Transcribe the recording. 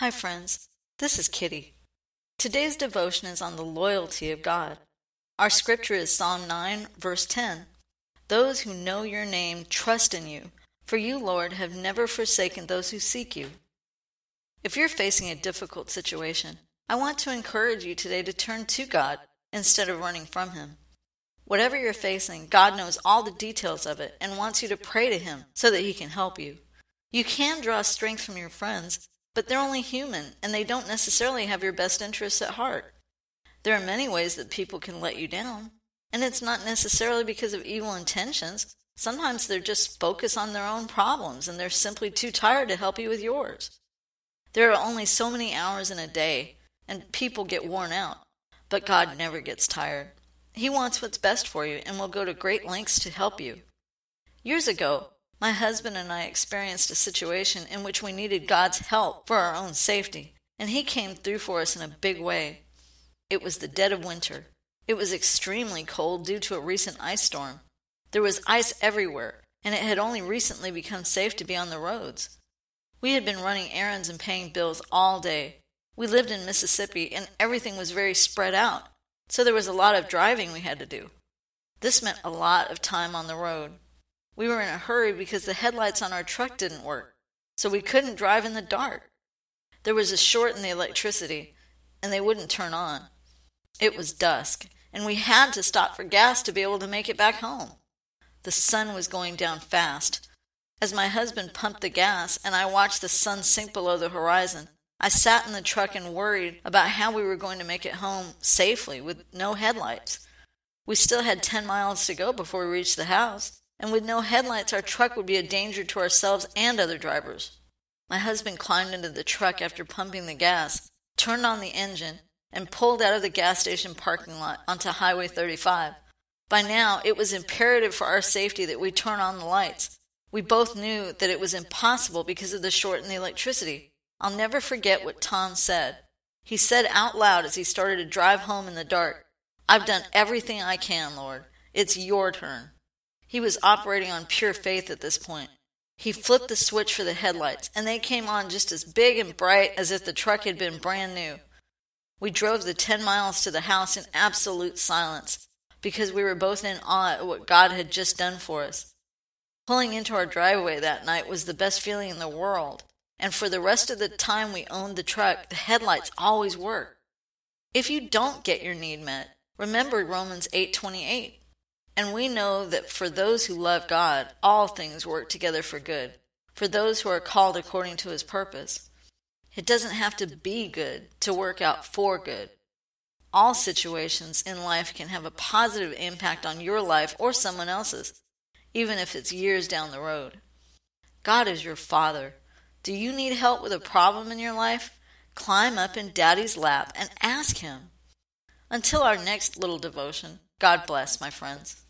Hi, friends. This is Kitty. Today's devotion is on the loyalty of God. Our scripture is Psalm 9, verse 10. Those who know your name trust in you, for you, Lord, have never forsaken those who seek you. If you're facing a difficult situation, I want to encourage you today to turn to God instead of running from Him. Whatever you're facing, God knows all the details of it and wants you to pray to Him so that He can help you. You can draw strength from your friends, but they're only human, and they don't necessarily have your best interests at heart. There are many ways that people can let you down, and it's not necessarily because of evil intentions. Sometimes they're just focused on their own problems, and they're simply too tired to help you with yours. There are only so many hours in a day, and people get worn out, but God never gets tired. He wants what's best for you and will go to great lengths to help you. Years ago, my husband and I experienced a situation in which we needed God's help for our own safety, and He came through for us in a big way. It was the dead of winter. It was extremely cold due to a recent ice storm. There was ice everywhere, and it had only recently become safe to be on the roads. We had been running errands and paying bills all day. We lived in Mississippi, and everything was very spread out, so there was a lot of driving we had to do. This meant a lot of time on the road. We were in a hurry because the headlights on our truck didn't work, so we couldn't drive in the dark. There was a short in the electricity, and they wouldn't turn on. It was dusk, and we had to stop for gas to be able to make it back home. The sun was going down fast. As my husband pumped the gas and I watched the sun sink below the horizon, I sat in the truck and worried about how we were going to make it home safely with no headlights. We still had 10 miles to go before we reached the house, and with no headlights our truck would be a danger to ourselves and other drivers. My husband climbed into the truck after pumping the gas, turned on the engine, and pulled out of the gas station parking lot onto Highway 35. By now, it was imperative for our safety that we turn on the lights. We both knew that it was impossible because of the short in the electricity. I'll never forget what Tom said. He said out loud as he started to drive home in the dark, "I've done everything I can, Lord. It's your turn." He was operating on pure faith at this point. He flipped the switch for the headlights, and they came on just as big and bright as if the truck had been brand new. We drove the 10 miles to the house in absolute silence, because we were both in awe at what God had just done for us. Pulling into our driveway that night was the best feeling in the world, and for the rest of the time we owned the truck, the headlights always worked. If you don't get your need met, remember Romans 8:28. And we know that for those who love God, all things work together for good, for those who are called according to His purpose. It doesn't have to be good to work out for good. All situations in life can have a positive impact on your life or someone else's, even if it's years down the road. God is your Father. Do you need help with a problem in your life? Climb up in Daddy's lap and ask Him. Until our next little devotion, God bless, my friends.